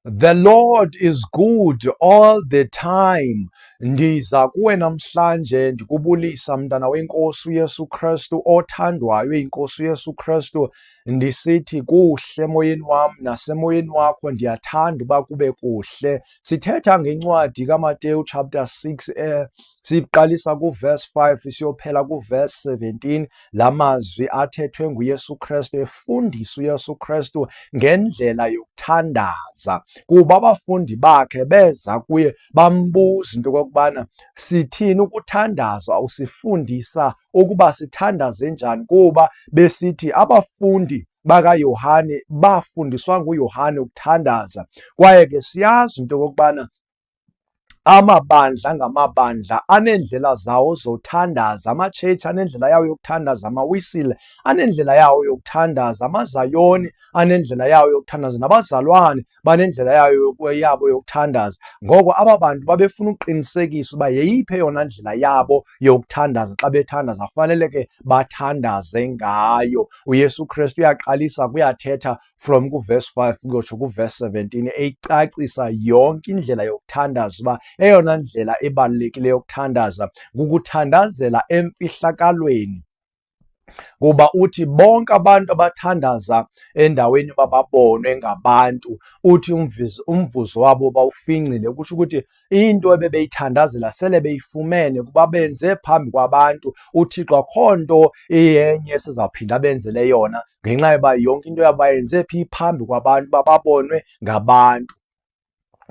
The Lord is good all the time. Ndiza kuwe namhlanje ndikubulisa mntana wenkosi uYesu Kristu othandwayo inkosi uYesu Kristu, ndisithi kuhle emoyeni wam nasemoyeni wakho ndiyathanda uba kube kuhle. Sithetha ngencwadi kaMateyu chapter 6 siqalisa kuverse 5 siyophela kuverse 17. La mazwi athethwe nguYesu Kristu efundisa uYesu Kristu ngendlela yokuthandaza, kuba abafundi bakhe beza kuye bambuza into okokubana sithini ukuthandaza, usifundisa ukuba sithandaze njani, kuba besithi abafundi bakaYohane bafundiswa nguYohane ukuthandaza. Kwaye ke siyazi into okokubana amabandla ngamabandla aneendlela zawo zothandaza. Amatshetshi anendlela yawo yokuthandaza, amawisile anendlela yawo yokuthandaza, amazayoni anendlela yawo yokuthandaza, nabazalwane banendlela yabo yokuthandaza. Ngoko aba bantu babefuna ukuqinisekisa uba yeyiphi eyona ndlela yabo yokuthandaza. Xa bethandaza fanele ke bathandaze ngayo. UYesu Kristu uyaqalisa kuyathetha from kuverse 5 kuyotsho kuverse 17 eyicacisa yonke indlela yokuthandaza, uba eyona ndlela ebalulekileyo yokuthandaza kukuthandazela emfihlakalweni. Kuba uthi bonke abantu abathandaza endaweni yoba babonwe ngabantu, uthi umvuzo wabo bawufincile, kutsho ukuthi into ebebeyithandazela sele beyifumene kuba benze phambi kwabantu. UThixo akho nto iyenye esizawuphinda benzele yona, ngenxa yoba yonke into yabo bayenze phi? Phambi kwabantu, uba babonwe ngabantu.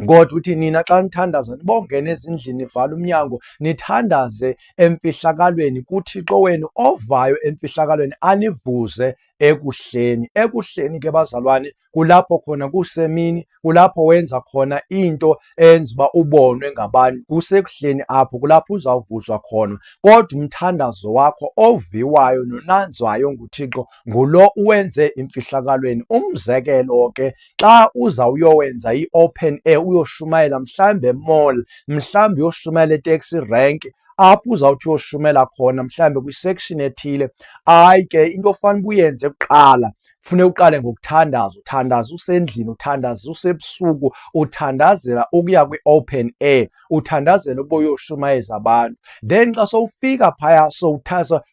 Kodwa uthi nina xa nithandaza nibongene ezindlini, nivale umnyango, nithandaze emfihlakalweni, kuThixo wenu ovayo emfihlakalweni anivuze ekuhleni. Ekuhleni ke bazalwane, kulapho khona kusemini, kulapho wenza khona into enza uba ubonwe ngabantu. Kusekuhleni apho kulapho uzawuvuzwa khona. Kodwa umthandazo wakho oviwayo nonanzwayo nguThixo ngulo uwenze emfihlakalweni. Umzekelo ke, xa uzawuyowenza i-open air, uyoshumayela mhlawumbi emall, mhlawumbi uyoshumayela etaxi rank, apho uzawuthi uyoshumayela khona mhlawumbi kwisection ethile. Hayi ke, into ofana uyenze kuqala, funeka uqale ngokuthandaza. Uthandaza usendlini, uthandaza usebusuku, uthandazela ukuya kwi-open air, uthandazela uba uyoshumayeza abantu. Then xa sowufika phaya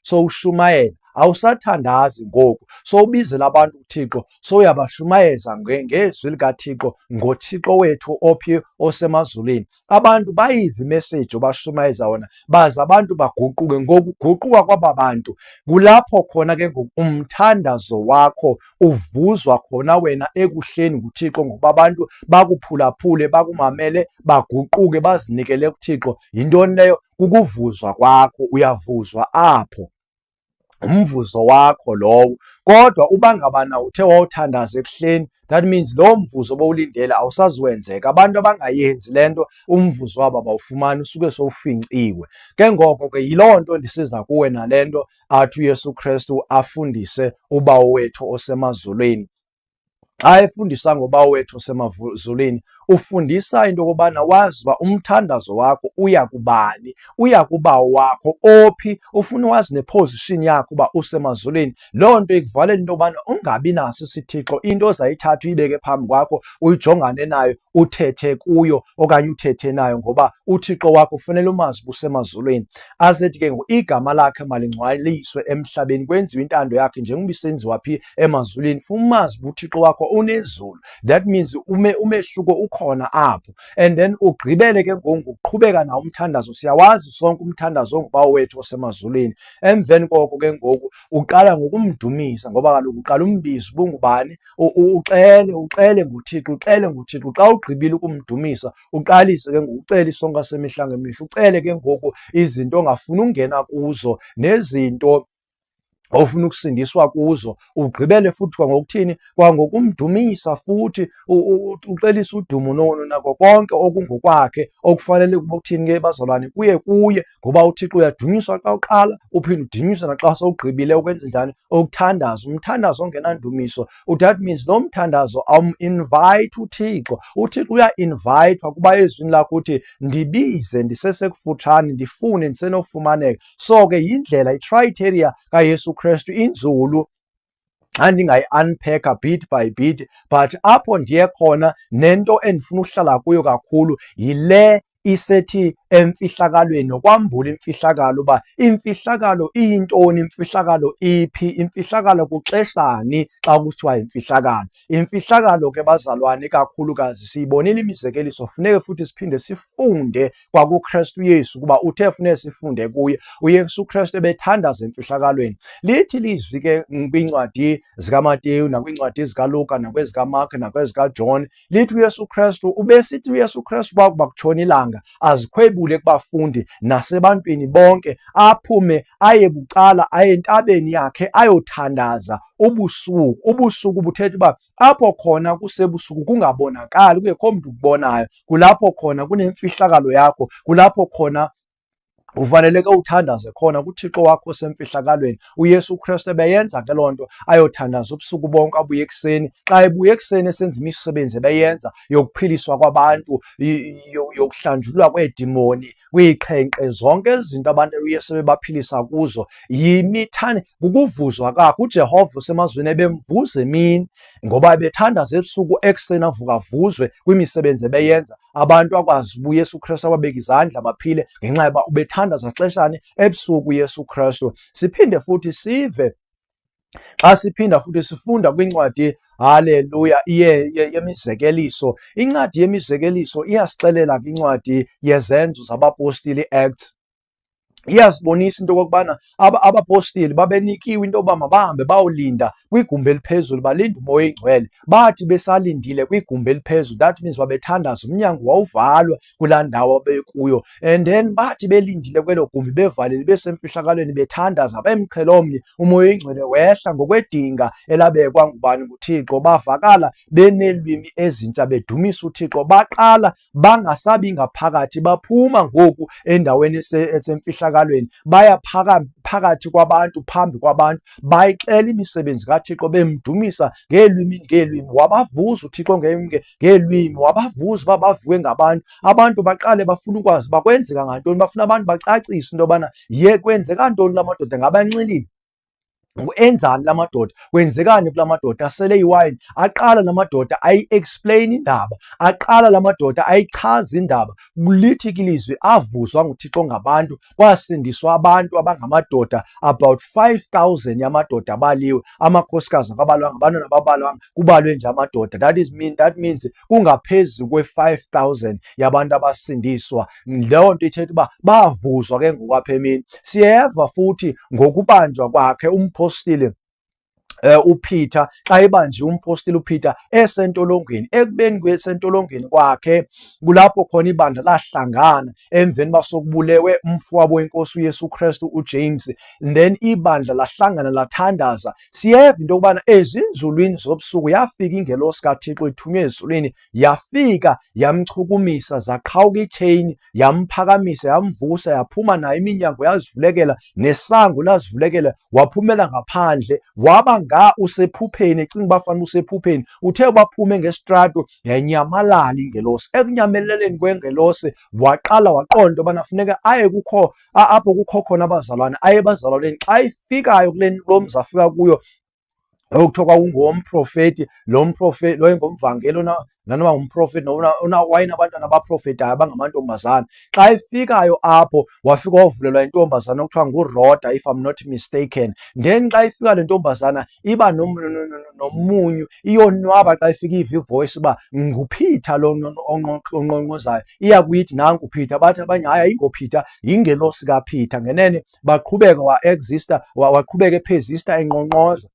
sowushumayela, awusathandazi ngoku, sowubizela abantu uThixo, sowuyabashumayeza ngezwi likaThixo, ngoThixo wethu ophi osemazulwini. Abantu bayive imeseji obashumayeza wona, baze abantu baguquke. Ngokuguquka kwaba bantu, kulapho khona ke ngoku umthandazo wakho uvuzwa khona wena ekuhleni nguThixo, ngokuba abantu bakuphulaphule, bakumamele, baguquke, bazinikele kuThixo. Yintoni leyo? Kukuvuzwa kwakho, uyavuzwa apho, umvuzo wakho lowo. Kodwa uba ngabana uthe wawuthandaza ekuhleni, that means lowo mvuzo bowulindele awusazuwenzeka. Abantu abangayenzi le nto, umvuzo wabo abawufumani, usuke sowufinciwe. Ke ngoko ke yiloo nto ndisiza kuwe nale nto athi uYesu Kristu afundise uBawo wethu osemazulwini. Xa efundisa ngoBawo wethu osemazulwini, ufundisa into yokubana wazi uba umthandazo wakho uya kubani, uya kuBawo wakho ophi. Ufuna wazi neposition yakho uba usemazulwini. Loo nto ikuvalela into yobana ungabi naso isithixo, into ozayithatha uyibeke phambi kwakho, uyijongane nayo, uthethe kuyo okanye uthethe nayo, ngoba uThixo wakho ufanele umazi uba usemazulwini. Asethi ke ngoku igama lakhe malingcwaliswe emhlabeni, kwenziwe intando yakhe njengoba isenziwa phi? Emazulwini. Funa umazi uba uThixo wakho unezulu. That means umehluko ukhona apho. And then ugqibele ke ngoku ngokuqhubeka nawo umthandazo. Siyawazi sonke umthandazo onguBawo wethu osemazulwini. Emveni koko ke ngoku uqala ngokumdumisa, ngoba kaloku uqala umbiza uba ungubani, uxele nguThixo, uxele nguThixo. Xa ugqibile ukumdumisa, uqalise ke ngoku ucele isonka semihla ngemihla, ucele ke ngoku izinto ongafuni ungena kuzo nezinto ofuna ukusindiswa kuzo. Ugqibele futhi kwangokuthini? Kwangokumdumisa futhi, uxelise udumo nako konke okungokwakhe, okufanele ukuba kuthini ke bazalwane? Kuye kuye, ngoba uThixo uyadunyiswa xa uqala, uphinde udunyiswe naxa sowugqibile ukwenza njani? Ukuthandaza. Umthandazo ongenandumiso, that means lo mthandazo awum-invite uThixo. uThixo uya-invayithwa kuba ezwini lakho uthi ndibize ndisesekufutshane, ndifune ndisenofumaneka. So ke yindlela, icriteria kaYesu Kristu inzulu andingayi-unpacka bit by bit, but apho ndiye khona nento endifuna ukuhlala kuyo kakhulu yile isethi emfihlakalweni, nokwambula imfihlakalo uba imfihlakalo iyintoni, imfihlakalo iphi, imfihlakalo kuxeshani xa kuthiwa imfihlakalo. Imfihlakalo ke bazalwane kakhulukazi siyibonile imizekeliso, funeke futhi siphinde sifunde kwakuKristu Yesu kuba uthe funeke sifunde kuye. uYesu Kristu ebethandaza emfihlakalweni. Lithi lizwi ke kwiincwadi zikaMateyu nakwiincwadi zikaLuka nakwezikaMark nakwezikaJohn, lithi uYesu Kristu ubesithi uYesu Kristu kwakuba kutshona ilanga azikhwebule kubafundi nasebantwini bonke, aphume aye bucala aye entabeni yakhe ayothandaza ubusuku. Ubusuku buthetha uba apho khona kusebusuku kungabonakali, kungekho mntu ukubonayo, kulapho khona kunemfihlakalo yakho, kulapho khona ufaneleke uthandaze khona kuThixo wakho osemfihlakalweni. uYesu Kristu ebeyenza ke loo nto, ayothandaza ubusuku bonke, abuye ekuseni. Xa ebuye ekuseni esenza imisebenzi ebeyenza yokuphiliswa kwabantu, yokuhlanjululwa kweedimoni, kwiiqhenqe, zonke izinto abantu uYesu ebebaphilisa kuzo, kukuvuzwa kwakhe. uJehova usemazweni ebemvuza emini ngoba ebethandaza ebusuku, ekuseni avuka avuzwe kwimisebenzi ebeyenza. Abantu akwazi uba uYesu Kristu ababeka izandla baphile ngenxa yoba ubethandaza xeshani, ebusuku uYesu Kristu. Siphinde futhi sive xa siphinda futhi sifunda kwincwadi, haleluya, yemizekeliso. Incwadi yemizekeliso iyasixelela kwincwadi yezenzo zabapostile, Acts, iyasibonisa into okokubana abapostile babenikiwe into yoba mabahambe bayolinda kwigumbi eliphezulu, balinde umoya oyingcwele. Bathi besalindile kwigumbi eliphezulu, that means babethandaza, umnyango wawuvalwa kulaa ndawo bekuyo, and then bathi belindile kwelo gumbi bevalile besemfihlakalweni bethandaza, bemqhelomnye umoya oyingcwele wehla ngokwedinga elabekwa ngubani? nguThixo. Bavakala beneelwimi ezintsha bedumisa uThixo, baqala bangasabi ngaphakathi, baphuma ngoku endaweni esemfihlakalweni baya phakathi kwabantu, phambi kwabantu, bayixela imisebenzi kaThixo, bemdumisa ngeelwimi. Wabavuza uThixo ngeelwimi, wabavuza uba bavuke ngabantu. Abantu baqale bafuna ukwazi uba kwenzeka ngantoni, bafuna abantu bacacise into yobana kwenzeka ntoni la madoda, ngabanxilile, enzani la madoda, kwenzekani kula madoda, asele iwayini. Aqala la madoda ayi-explain indaba, aqala la madoda ayichaza indaba. Lithi ke ilizwi avuzwa nguThixo ngabantu, kwasindiswa abantu abangamadoda about 5,000 yamadoda abaliwe. Amakhosikazi akabalwanga, abantwana babalwanga, kubalwe nje amadoda. That means kungaphezu kwe-5,000 yabantu abasindiswa. Leyo nto ithetha uba bavuzwa ke ngokwapha emini. Siyeva futhi ngokubanjwa kwakhe umpostile uPeter, xa ebanjiwe umpostile uPeter esentolongweni. Ekubeni kwesentolongweni kwakhe kulapho khona ibandla lahlangana emveni basokubulewe umfowabo wenkosi uYesu Kristu uJames, then ibandla lahlangana lathandaza. Siyeva into yokubana ezinzulwini zobusuku yafika ingelosi kaThixo ithunywe ezulwini, yafika yamchukumisa, zaqhawuka iitsheyini, yamphakamisa, yamvusa, yaphuma naye, iminyango yazivulekela, nesango lazivulekela, waphumela ngaphandle, waba usephupheni, ecinga uba fanele usephupheni. Uthe baphume ngesitrato, yanyamalala ingelosi. Ekunyameleleni kwengelosi waqala waqonda ubana funeka aye apho kukho khona abazalwane, aye ebazalwaneni. Xa ifikayo lo mzi afika kuyo, okuthiwa kwakungowomprofeti, lo mprofeti lo engumvangeli nanoba ngumprofeti wayinabantwana abaprofetayo abangamantombazana. Xa efikayo apho wafika wavulelwa intombazana okuthiwa nguRhoda, if I'm not mistaken. Then xa ifika le ntombazana iba nomunyu, iyonwaba xa ifika iva ivoice uba nguPeter lo onqonqozayo, iya kuyithi nangu uPeter. Bathi abanye hayi, ayingoPeter, yingelosi kaPeter. Ngenene baqhubeka waqhubeka ephezista enqonqoza.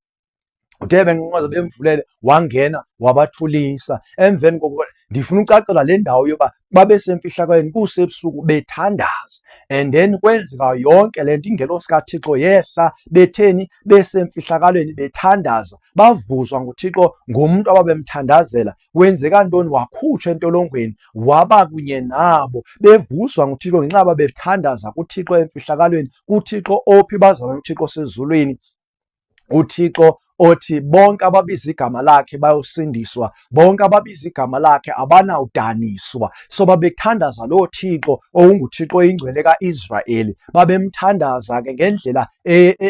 Uthe benqonqoza bemvulele, wangena wabathulisa. Emveni koko ndifuna ucacela le ndawo yoba babesemfihlakalweni kusebusuku bethandaza, and then kwenzeka yonke le nto. Ingelosi kaThixo yehla, betheni, besemfihlakalweni bethandaza, bavuzwa nguThixo ngumntu ababemthandazela. Kwenzeka ntoni? Wakhutshwa entolongweni, waba kunye nabo, bevuzwa nguThixo ngenxa babethandaza kuThixo emfihlakalweni, kuThixo ophi bazalwane, uThixo osezulwini, uThixo othi bonke ababiza igama lakhe bayosindiswa, bonke ababiza igama lakhe abanawudaniswa. So babethandaza lo Thixo onguThixo oyingcwele ka-Israyeli, babemthandaza ke ngendlela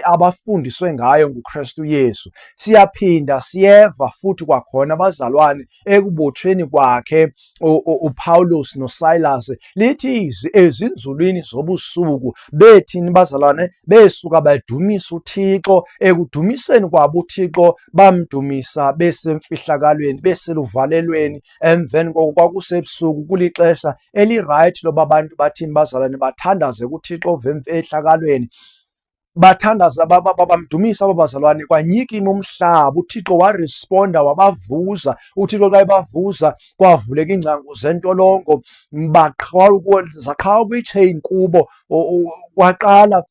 abafundiswe ngayo nguKristu Yesu. Siyaphinda siyeva futhi kwakhona abazalwane ekubotshweni kwakhe uPaulus noSilas lithi izwi ezinzulwini zobusuku bethini bazalwane besuka badumisa uThixo. Ekudumiseni kwabo uThixo bamdumisa besemfihlakalweni, beseluvalelweni. Emveni koko kwakusebusuku, kulixesha elirayithi loba abantu bathini bazalwane bathandaze kuThixo ehlakalweni, bathandaza bamdumisa abazalwane, kwanyikima umhlaba. UThixo waresponda, wabavuza. UThixo xa ebavuza kwavuleka iingcango zentolongo, zaqhawa kwi-chain kubo. Kwaqala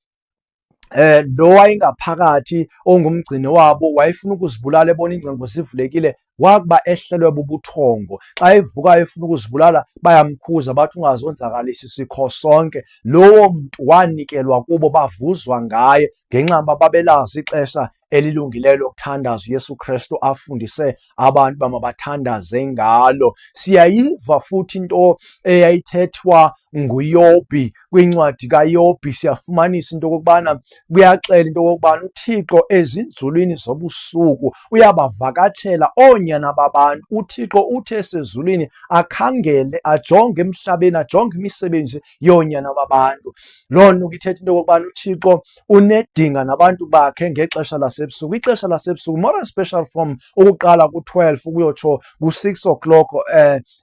lo wayengaphakathi ongumgcini wabo wayefuna ukuzibulala, ebona iingcango zivulekile, wakuba ehlelwe bubuthongo. Xa evukayo efuna ukuzibulala bayamkhuza bathi ungazonzakalisa isikho sonke. Lowo mntu wanikelwa kubo, bavuzwa ngaye ngenxa yoba babelazi ixesha elilungileyo lokuthandaza uYesu Kristu afundise abantu bamabathandaze ngalo. Siyayiva futhi into eyayithethwa nguYobhi kwincwadi kaYobhi. Siyafumanisa into okokubana kuyaxela into okokubana uThixo ezinzulwini zobusuku uyabavakatshela oonyana babantu. UThixo uthi esezulwini akhangele, ajonge emhlabeni, ajonge imisebenzi yoonyana babantu. Loo nto ithetha into okokubana uThixo unedinga nabantu bakhe ngexesha lasebusuku. Ixesha lasebusuku, more especially from ukuqala ku-12 ukuyotsho ku-6 o'clock,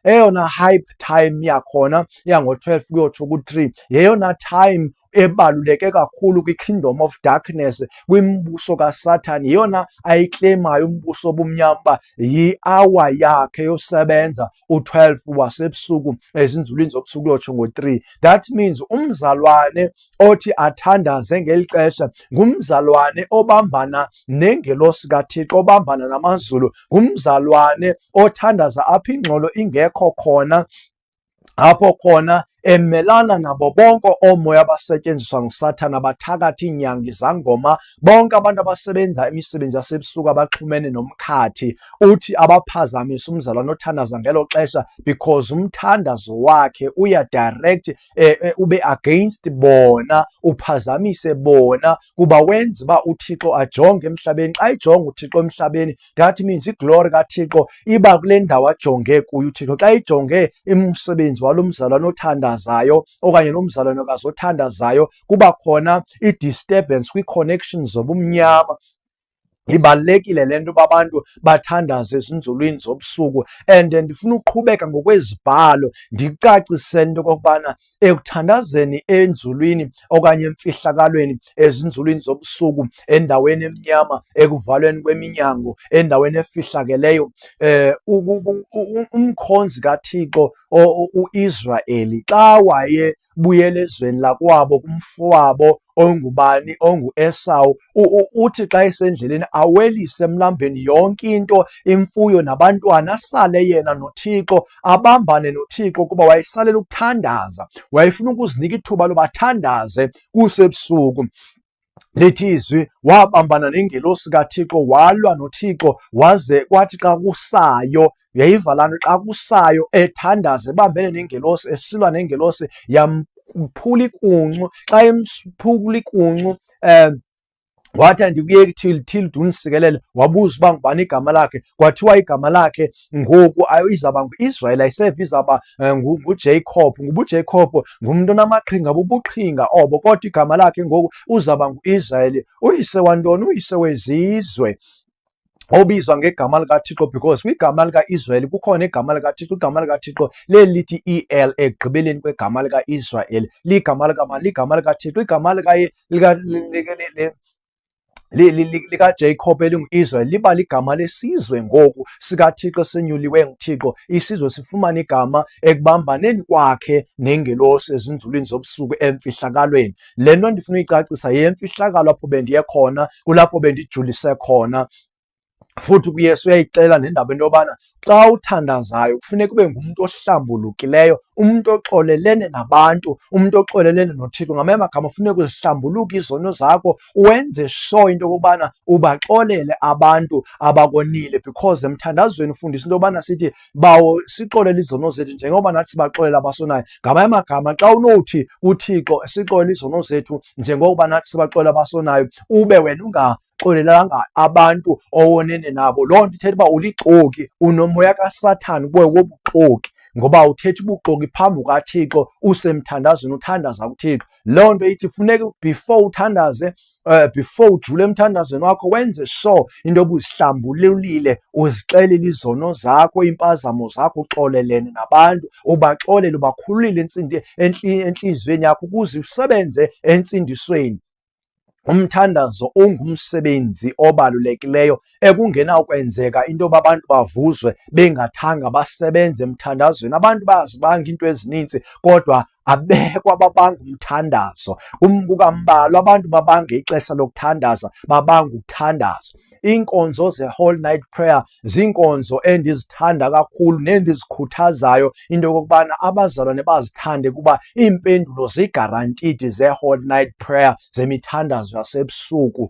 eyona hype time yakhona yango-12 kuyotsho ku-3 yeyona time ebaluleke kakhulu kwi-kingdom of darkness, kwimbuso kaSathani. Yeyona ayiklemayo umbuso obumnyama uba yi-hour yakhe yosebenza, u-12 wasebusuku ezinzulwini zobusuku kuyotsho ngo-3. That means umzalwane othi athandaze ngeli xesha ngumzalwane obambana nengelosi kaThixo, obambana namazulu, ngumzalwane othandaza apho ingxolo ingekho khona, apho khona emelana nabo bonke oomoya abasetyenziswa nguSathane, abathakathi, iinyangi, izangoma, bonke abantu abasebenza imisebenzi yasebusuku abaxhumene nomkhathi. Uthi abaphazamisa umzalwane othandaza ngelo xesha because umthandazo wakhe uyadirect ube against bona, uphazamise bona, kuba wenza uba uThixo ajonge emhlabeni. Xa ejonga uThixo emhlabeni, that means iglory kaThixo iba kule ndawo ajonge kuyo uThixo. Xa ejonge umsebenzi walo mzalwane othandaza okanye nomzalwane kazothandazayo, kuba khona i-disturbance kwii-connections zobumnyama. Ibalulekile le nto uba abantu bathandaze ezinzulwini zobusuku. And ndifuna uqhubeka ngokwezibhalo ndicacise into okokubana ekuthandazeni enzulwini okanye emfihlakalweni, ezinzulwini zobusuku, endaweni emnyama, ekuvalweni kweminyango, endaweni efihlakeleyo, umkhonzi kaThixo u-Israyeli xa wayebuyela ezweni lakwabo kumfowabo ongubani, ongu-Esawu, uthi xa esendleleni awelise emlambeni yonke into, imfuyo nabantwana, asale yena noThixo, abambane noThixo, kuba wayesalela ukuthandaza, wayefuna ukuzinika ithuba lobathandaze kusebusuku. Lithi izwi wabambana nengelosi kaThixo, walwa noThixo, waze kwathi xa kusayo, yayiva laa nto, xa kusayo ethandaza ebambene nengelosi, esilwa nengelosi, yamphula ikuncu. Xa emphula ikuncu wathi andikuyeki thile undisikelele, wabuza uba ngubani igama lakhe, kwathiwa igama lakhe ngoku izawuba ngu-Israyeli, ayiseva izawuba nguJacob. NgubuJacob ngumntu onamaqhinga, bubuqhinga obo, kodwa igama lakhe ngoku uzawuba ngu-Israyeli. Uyise wantoni? Uyise wezizwe, obizwa ngegama likaThixo, because kwigama lika-Israyeli kukhona igama likaThixo. Igama likaThixo leli lithi El ekugqibeleni kwegama lika-Israyeli, ligama likabani? Ligama likaThixo. Igama likaJacob elingu-Israyeli liba ligama lesizwe ngoku sikaThixo esenyuliwe nguThixo. Isizwe sifumana igama ekubambaneni kwakhe nengelosi ezinzulwini zobusuku emfihlakalweni. Le nto ndifuna uyicacisa yemfihlakalo apho bendiye khona, kulapho bendijulise khona futhi kuyesu uyayixela nendaba into yobana xa uthandazayo kufuneka ube ngumuntu ohlambulukileyo, umuntu oxolelene nabantu, umuntu oxolelene noThixo. Ngamanye amagama funeka uzihlambuluke izono zakho, wenze sure into yokubana ubaxolele abantu abakonile, because emthandazweni ufundisa into yobana sithi bawo sixolele izono zethu njengoba nathi sibaxolele abasonayo. Ngamanye amagama xa unothi uThixo sixolele izono zethu njengoba nathi sibaxolele abasonayo, ube wena xolelanga abantu owonene nabo, loo nto ithetha uba ulixoki, unomoya kaSathane kuwe wobuxoki, ngoba uthetha ubuxoki phambi kukaThixo usemthandazweni uthandaza kuThixo. Loo nto ithi funeka before uthandaze, before ujule emthandazweni wakho wenze sure into yoba uzihlambululile, uzixelele izono zakho, impazamo zakho, uxolelene nabantu, ubaxolele, ubakhululile entliziyweni yakho ukuze usebenze entsindisweni. Umthandazo ungumsebenzi obalulekileyo ekungenakwenzeka into yoba abantu bavuzwe bengathanga basebenze emthandazweni. Abantu bayazibanga into ezininzi kodwa abekho ababanga umthandazo. Kukambalwa abantu babanga ixesha lokuthandaza, babanga ukuthandaza. Iinkonzo ze-whole night prayer ziinkonzo endizithanda kakhulu nendizikhuthazayo into yokokubana abazalwane bazithande, kuba iimpendulo zigarantidi ze-whole night prayer, zemithandazo yasebusuku.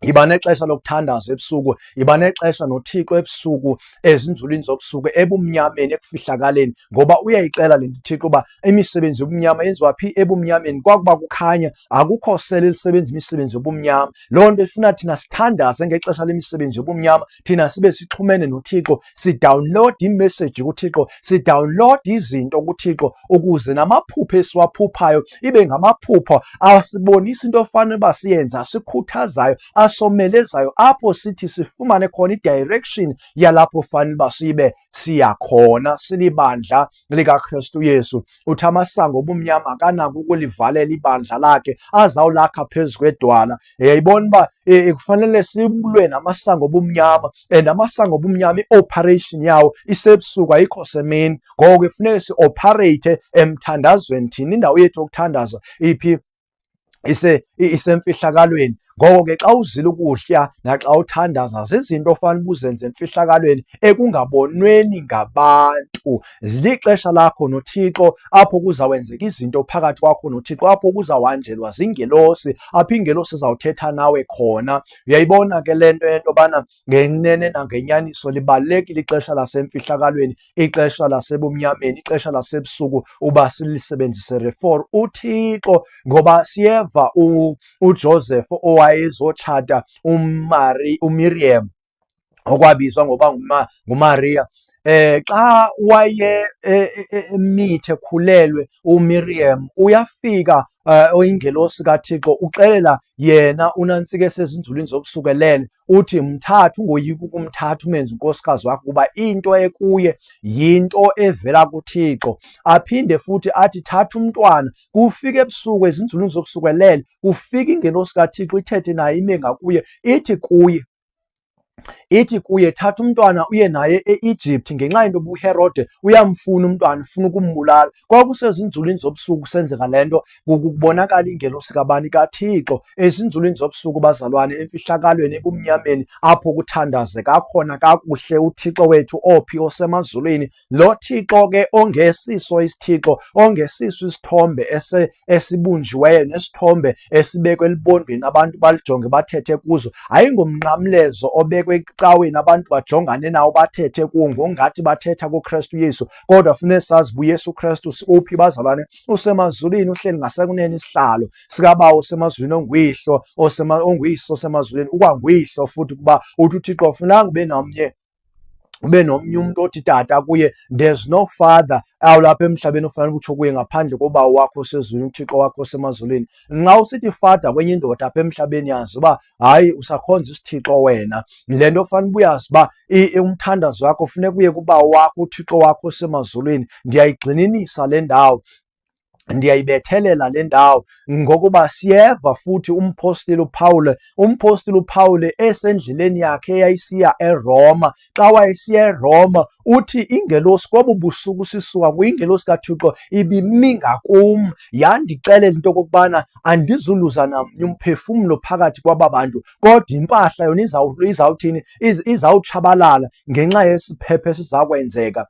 Yiba nexesha lokuthandaza ebusuku, yiba nexesha noThixo ebusuku, ezinzulwini zobusuku, ebumnyameni, ekufihlakaleni, ngoba uyayixela le nto uThixo uba imisebenzi yobumnyama yenziwa phi? Ebumnyameni. Kwakuba kukhanya akukho sele lisebenza imisebenzi yobumnyama. Loo nto ifuna thina sithandaze ngexesha lemisebenzi yobumnyama, thina sibe sixhumene noThixo, sidawunlowude imeseji kuThixo, sidawunlowude izinto kuThixo, ukuze namaphupho esiwaphuphayo ibe ngamaphupho asibonisa into ofanele uba siyenza, asikhuthazayo, asomelezayo, apho sithi sifumane khona i-direction yalapho fanele uba sibe siyakhona, silibandla likaKristu Yesu. Uthi amasango obumnyama akanako ukulivalela ibandla lakhe, azawulakha phezu kwedwala. Yayibona uba kufanele silwe namasango obumnyama, and amasango obumnyama i-operation yawo isebusuku, ayikho semini. Ngoko ke funeka si-operate emthandazweni. Thina indawo yethu yokuthandaza iphi? Isemfihlakalweni. Ngoko ke xa uzile ukutya naxa uthandaza, zizinto ofanele uzenze emfihlakalweni ekungabonweni ngabantu. Lixesha lakho noThixo apho kuzawenzeka izinto phakathi kwakho noThixo, apho kuzawanjelwa ziingelosi, apho iingelosi zawuthetha nawe khona. Uyayibona ke le nto yento yobana ngenene nangenyaniso libalulekile ixesha lasemfihlakalweni, ixesha lasebumnyameni, ixesha lasebusuku uba silisebenzisele for uThixo. Ngoba siyeva uJoseph owayezotshata uMiriam, okwabizwa ngoba nguMaria. Xa waye emithe ekhulelwe uMiriam, uyafika oyingelosi kaThixo uxelela yena unantsika esezinzulwini zobusukelele, uthi mthatha, ungoyiki ukumthatha umenze unkosikazi wakho, kuba into ekuye yinto evela kuThixo. Aphinde futhi athi thatha umntwana. Kufika ebusuku ezinzulwini zobusukelele, kufika ingelosi kaThixo ithethe naye ime ngakuye, ithi kuye thatha umntwana uye naye e-Egypt, ngenxa yento uHerode uyamfuna umntwana, ufuna ukumbulala. Kwakusezinzulwini zobusuku kusenzeka le nto, kubonakala ingelosi kabani? KaThixo. Ezinzulwini zobusuku bazalwane, emfihlakalweni, ebumnyameni, apho kuthandazeka khona kakuhle uThixo wethu ophi? Osemazulwini. Lo Thixo ke ongesiso isithixo, ongesiso isithombe esibunjiweyo, nesithombe esibekwe elibondweni abantu balijonge bathethe kuzo, ayingomnqamlezo obekwe ecaweni abantu bajongane nawo bathethe kuwo ngongathi bathetha kuKristu Yesu. Kodwa funeka sazi uba uYesu Kristu uphi bazalwane? Usemazulwini, uhleli ngasekunene isihlalo sikaBawo osemazulwini, onguyihlo onguyise osemazulwini, ukwanguyihlo futhi, kuba uthi uThixo afunanga ube nomnye umuntu othi tata kuye. There's no father awulapha emhlabeni ofanele utsho kuye ngaphandle koBawo wakho osezulwini, uThixo wakho osemazulwini. Nxa usithi father kwenye indoda apha emhlabeni, yazi uba hayi usakhonza isithixo wena. Le nto ofanele uyazi uba umthandazo wakho funeka uye kuBawo wakho, uThixo wakho osemazulwini. Ndiyayigxininisa le ndawo. Ndiyayibethelela le ndawo ngokuba siyeva futhi umpostile uPawule esendleleni yakhe eyayisiya eRoma. Xa wayesiya eRoma uthi ingelosi kobu busuku sisuka kwingelosi kaThixo ibimi ngakum yandixelela into okokubana andizuluza namnye umphefumlo phakathi kwaba bantu, kodwa impahla yona izawuthini, izawutshabalala ngenxa yesiphepho esizakwenzeka.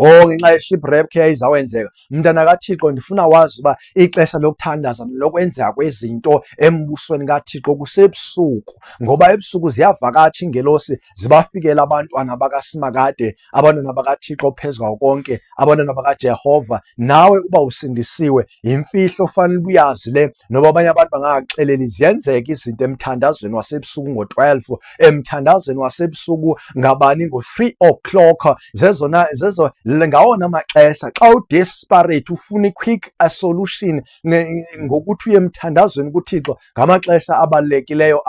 Ngenxa ye-shipwreck eyayizawenzeka. Mntana kaThixo, ndifuna wazi uba ixesha lokuthandaza lokwenzeka kwezinto embusweni kaThixo kusebusuku, ngoba ebusuku ziyavakatsha iingelosi zibafikela abantwana bakaSimakade, abantwana bakaThixo phezu kwawo konke, abantwana bakaJehova. Nawe uba usindisiwe, yimfihlo ofanele uyazi le, noba abanye abantu bangakuxeleli. Ziyenzeka izinto emthandazweni wasebusuku ngo-12, emthandazweni wasebusuku ngabani ngo-3 o'clock. Zezo ngawona maxesha xa udesperate ufuna i-quick solution ngokuthi uye emthandazweni kuThixo, ngamaxesha abalulekileyo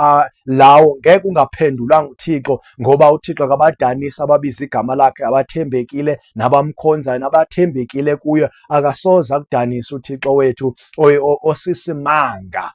lawo. Ngeke ungaphendulwa nguThixo, ngoba uThixo akabadanisi ababiza igama lakhe, abathembekile nabamkhonzayo nabathembekile kuyo. Akasoze akudanise uThixo wethu osisimanga.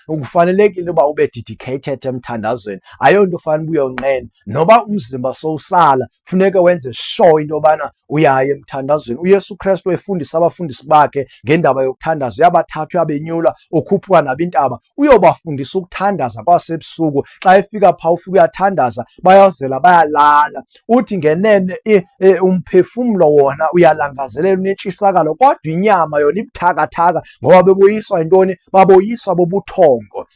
Kufanelekile uba ube dedicated emthandazweni, ayonto ufanele uyonqena. Noba umzimba sowusala, funeka wenze sure into yobana uyaya emthandazweni. UYesu Kristu efundisa abafundisi bakhe ngendaba yokuthandaza, uyabathatha uyabenyula, ukhuphuka nabintaba, uyobafundisa ukuthandaza kwasebusuku. Xa efika phaa ufika uyathandaza, bayawuzela bayalala. Uthi ngenene umphefumlo wona uyalangazelela, unentshisakalo, kodwa inyama yona ibuthakathaka, ngoba beboyiswa yintoni? Baboyiswa bobuthongo.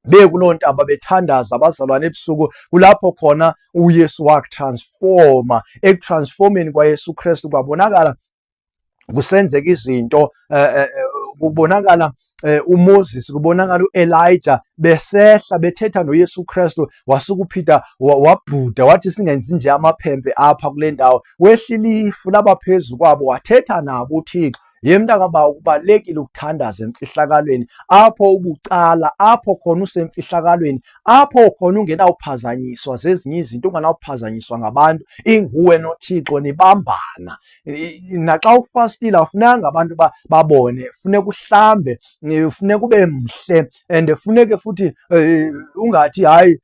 Bekuloo ntaba bethandaza abazalwane ebusuku, kulapho khona uYesu wakutransforma. Ekutransfomeni kwaYesu Kristu kwabonakala kusenzeka izinto, kubonakala uMoses, kubonakala uElijah besehla bethetha noYesu Kristu. Wasuka uPeter wabhuda wathi singenzi nje amaphembe apha kule ndawo, wehlila ifu laba phezu kwabo wathetha nabo uThixo. Mntakabawo, kubalulekile ukuthandaza emfihlakalweni, apho ubucala, apho khona usemfihlakalweni, apho khona ungenawuphazanyiswa zezinye izinto, ungenawuphazanyiswa ngabantu. Inguwe noThixo nibambana. Naxa ufastile awufunekanga abantu babone, funeka uhlambe, funeka ube mhle, and funeke futhi ungathi hayi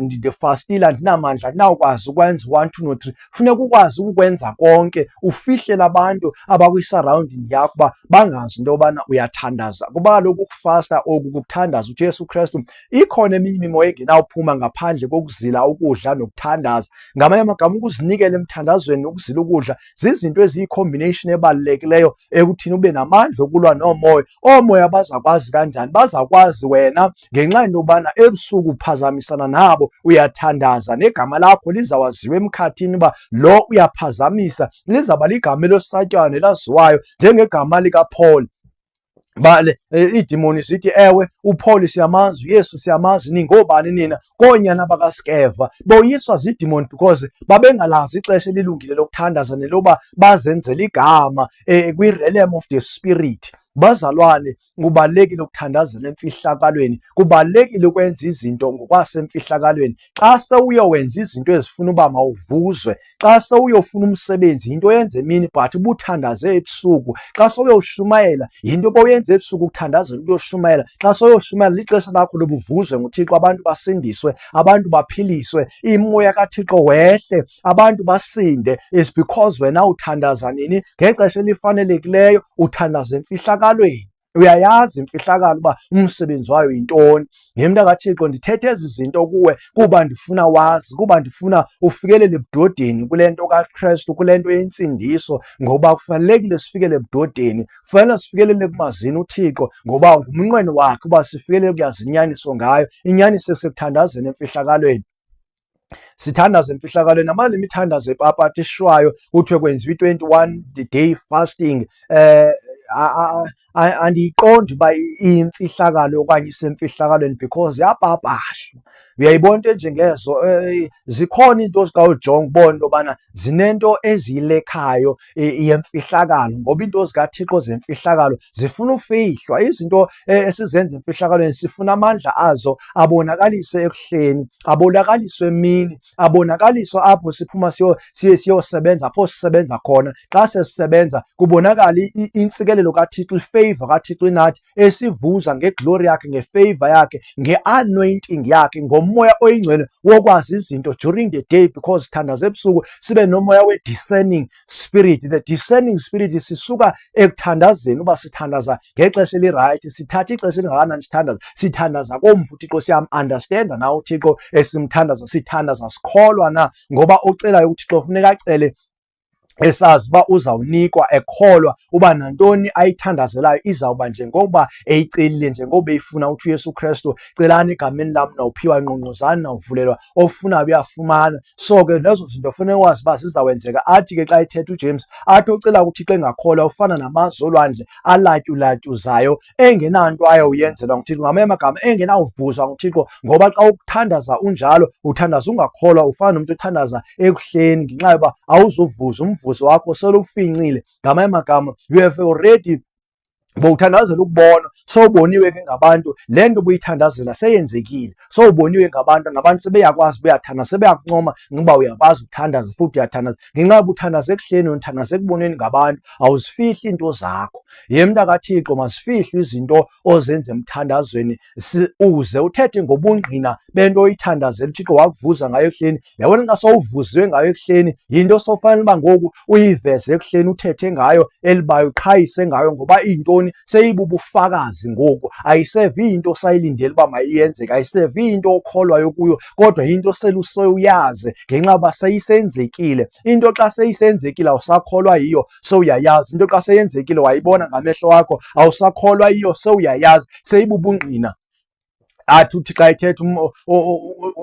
ndifastile andinamandla, andinawukwazi ukwenza 1 2 no 3. Funeka ukwazi ukukwenza konke, ufihlele abantu abakwi-surrounding yakho uba bangazi into yobana uyathandaza. Kuba kaloku ukufasta oku kukuthandaza uJesu Kristu, ikhona eminye imimoya engenawuphuma ngaphandle kokuzila ukudla nokuthandaza. Ngamanye amagama, ukuzinikela emthandazweni nokuzila ukudla zizinto eziyi-combination ebalulekileyo ekuthini ube namandla okulwa noomoya. Oomoya bazakwazi kanjani? Bazakwazi wena ngenxa yento yobana ebusuku uphazamisana nabo, uyathandaza, negama lakho lizawaziwa emkhathini uba lo uyaphazamisa. Lizawuba ligama elosatyayo nelaziwayo njengegama likaPaul. Bale iidimoni zithi ewe uPaul siyamazi, uYesu siyamazi, ningoobani nina? Koonyana bakaSkeva. Boyiswa ziidimoni because babengalazi ixesha elilungile lokuthandaza neloba bazenzela igama kwi-realm of the spirit. Bazalwane, kubalulekile ukuthandazela emfihlakalweni, kubalulekile ukwenza izinto ngokwasemfihlakalweni. Xa sewuyowenza izinto ezifuna uba mawuvuzwe, xa sewuyofuna umsebenzi, yinto oyenza emini but ubuthandaze ebusuku. Xa sewuyoshumayela, yinto bowuyenza ebusuku, ukuthandazela ukuyoshumayela. Xa sewuyoshumayela, lixesha lakho lobuvuzwe nguThixo, abantu basindiswe, abantu baphiliswe, imoya kaThixo wehle, abantu basinde. Is because wena uthandaza nini? Ngexesha elifanelekileyo, uthandaza emfihlakalweni. Uyayazi imfihlakalo uba umsebenzi wayo yintoni. Mnta kaThixo, ndithetha ezi zinto kuwe kuba ndifuna wazi, kuba ndifuna ufikelele ebudodeni kule nto kaKristu, kule nto yensindiso, ngoba kufanelekile sifikele ebudodeni. Kufanele sifikelele ekumazini uThixo, ngoba ngumnqweno wakhe uba sifikelele kuyazi inyaniso ngayo. Inyaniso sekuthandazeni emfihlakalweni. Sithandaza emfihlakalweni, amanye imithandazo epapatishwayo kuthiwe kwenziwa i-21 day fasting. Andiyiqondi uba iyimfihlakalo okanye isemfihlakalweni because yapapashwa. uyayibona into enjengezo zikhona into zikawujonga ubona into yobana zinento eziyilekhayo yemfihlakalo, ngoba into zikaThixo zemfihlakalo zifuna ufihlwa. Izinto esizenza emfihlakalweni sifuna amandla azo abonakalise ekuhleni, abonakaliswe emini, abonakaliswe apho siphuma siyosebenza, apho sisebenza khona. Xa sesisebenza kubonakala intsikelelo kaThixo, ifavor kaThixo inathi, esivuza ngeglori yakhe, ngefavor yakhe, nge-anointing yakhe, ngomoya oyingcwele wokwazi izinto during the day, because sithandaza ebusuku sibe nomoya we-discerning spirit. The discerning spirit sisuka ekuthandazeni, uba sithandaza ngexesha elirayithi, sithatha ixesha elingakanani sithandaza, sithandaza komphi uThixo, siyam-understanda na uThixo esimthandaza, sithandaza sikholwa na, ngoba ocelayo uThixo funeka acele esazi uba uzawunikwa, ekholwa uba nantoni ayithandazelayo izawuba njengoba eyicelile, njengoba eyifuna. Uthi uYesu Kristu, celani egameni lam nawuphiwa, nqonqozani nawuvulelwa, ofunayo uyafumana. So ke lezo zinto funeka wazi uba zizawenzeka. Athi ke xa ethetha uJames athi ocela uThixo engakholwa ufana namanzi olwandle alatyulatyuzayo, engenanto ayawuyenzelwa nguThixo, ngamanye amagama engenawuvuzwa nguThixo. Ngoba xa ukuthandaza unjalo, uthandaza ungakholwa, ufana nomntu othandaza ekuhleni, ngenxa yoba awuzuvuza, umvuzo wakho selufincile. Ngamanye amagama, you have already bowuthandazela ukubona, sowuboniwe ke ngabantu, le nto buyithandazela seyenzekile, sowuboniwe ngabantu, nabantu sebeyakwazi uyathandaza, sebeyakuncoma ngoba uyakwazi ukuthandaza futhi uyathandaza. Ngenxa yoba uthandaza ekuhleni, uthandaza ekubonweni ngabantu, awuzifihli into zakho. Ye mntakaThixo, mazifihlwe izinto ozenza emthandazweni, uze uthethe ngobungqina bento oyithandazela uThixo wakuvuza ngayo ekuhleni. Yabona xa sowuvuziwe ngayo ekuhleni, yinto sofanele uba ngoku uyiveze ekuhleni, uthethe ngayo elibayo, uqhayise ngayo, ngoba iyintoni, seyibubufakazi ngoku. Ayisevi into sayilindele uba mayiyenzeke, ayisevi into okholwayo kuyo, kodwa into selusoyazi ngenxa yoba seyisenzekile. Into xa seyisenzekile awusakholwa yiyo, sowuyayazi. Into xa seyenzekile wayibona ngamehlo wakho, awusakholwa yiyo, sewuyayazi, seyibubungqina. Athi uthi xa ethetha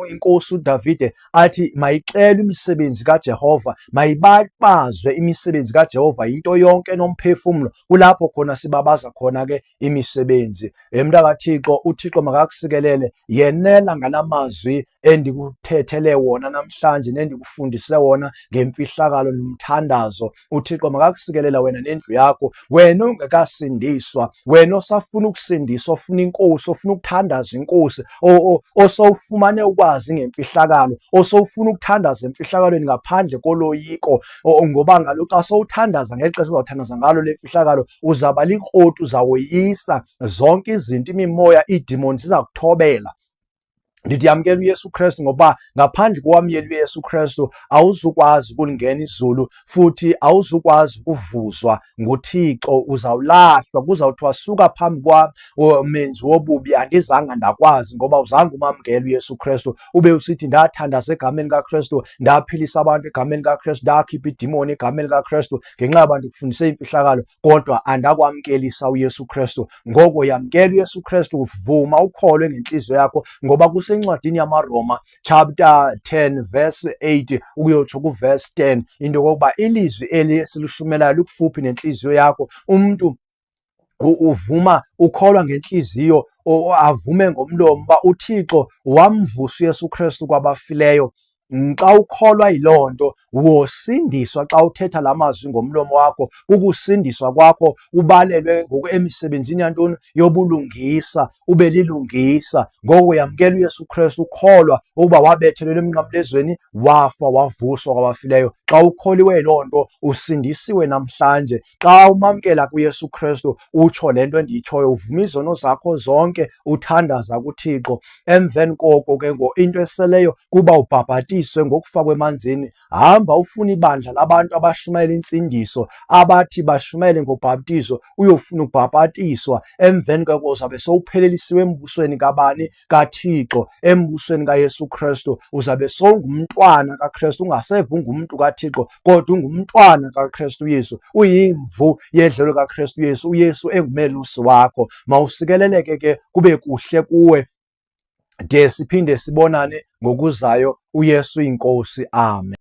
inkosi uDavide athi mayixelwe imisebenzi kaJehova, mayibabazwe imisebenzi kaJehova yinto yonke nomphefumlo. Kulapho khona sibabaza khona ke imisebenzi. MntakaThixo, uThixo makakusikelele, yenela ngala mazwi endikuthethele wona namhlanje nendikufundise wona ngemfihlakalo nomthandazo. uThixo makakusikelele wena nendlu yakho, wena ongekasindiswa, wena osafuna ukusindiswa, ofuna inkosi, ofuna ukuthandaza inkosi, osowufumane ukwazi ngemfihlakalo, osowufuna ukuthandaza emfihlakalweni ngaphandle koloyiko, ngoba ngalo xa sowuthandaza ngeli xesha uzawuthandaza ngalo le mfihlakalo, uzawuba likroti, uzawoyisa zonke izinto, imimoya, iidemoni ziza kuthobela. Ndithi yamkela uYesu Kristu, ngoba ngaphandle kowamyela uYesu Kristu awuzukwazi ukulingena izulu, futhi awuzukwazi ukuvuzwa nguThixo. Uzawulahlwa, kuzawuthiwa suka phambi kwam menzi wobubi, andizanga ndakwazi, ngoba uzange umamkela uYesu Kristu. Ube usithi ndathandaza egameni kaKristu, ndaphilisa abantu egameni kaKristu, ndakhipha idimoni egameni likaKristu, ngenxa yoba ndikufundise imfihlakalo, kodwa andakwamkelisa uYesu Kristu. Ngoko yamkela uYesu Kristu, vuma ukholwe ngenhliziyo yakho, ngoba encwadini yamaRoma chapter 10 verse 8 ukuyotsho kuverse 10 into yokuba ilizwi eli esilushumelayo likufuphi nenhliziyo yakho. Umuntu uvuma, ukholwa ngenhliziyo, avume ngomlomo uba uThixo wamvusa uYesu Kristu kwabafileyo. Xa ukholwa yiloo nto wosindiswa. Xa uthetha la mazwi ngomlomo wakho, kukusindiswa kwakho ubalelwe ngoku emisebenzini yantoni, yobulungisa, ube lilungisa. Ngoko yamkela uYesu Kristu, ukholwa ukuba wabethelelwa emnqamlezweni, wafa, wavuswa kwabafileyo. Xa ukholiwe loo nto usindisiwe namhlanje. Xa umamkela kuYesu Kristu utsho le nto endiyitshoyo, uvuma izono zakho zonke, uthandaza kuThixo. Emveni koko ke into eseleyo kuba ubhabhatiswe ngokufakwa emanzini. Hamba ufuna ibandla labantu abashumayela intsindiso, abathi bashumayele ngobhaptizo, uyofuna ukubhaphatiswa. Emveni koko uzabe sowuphelelisiwe embusweni kabani? KaThixo, embusweni kaYesu Kristu. Uzabe sowungumntwana kaKristu, ungaseva ungumntu kaThixo, kodwa ungumntwana kaKristu Yesu, uyimvu yedlelo kaKristu Yesu, uYesu engumelusi wakho. Mawusikeleleke ke, kube kuhle kuwe, de siphinde sibonane ngokuzayo. uYesu inkosi. Amen.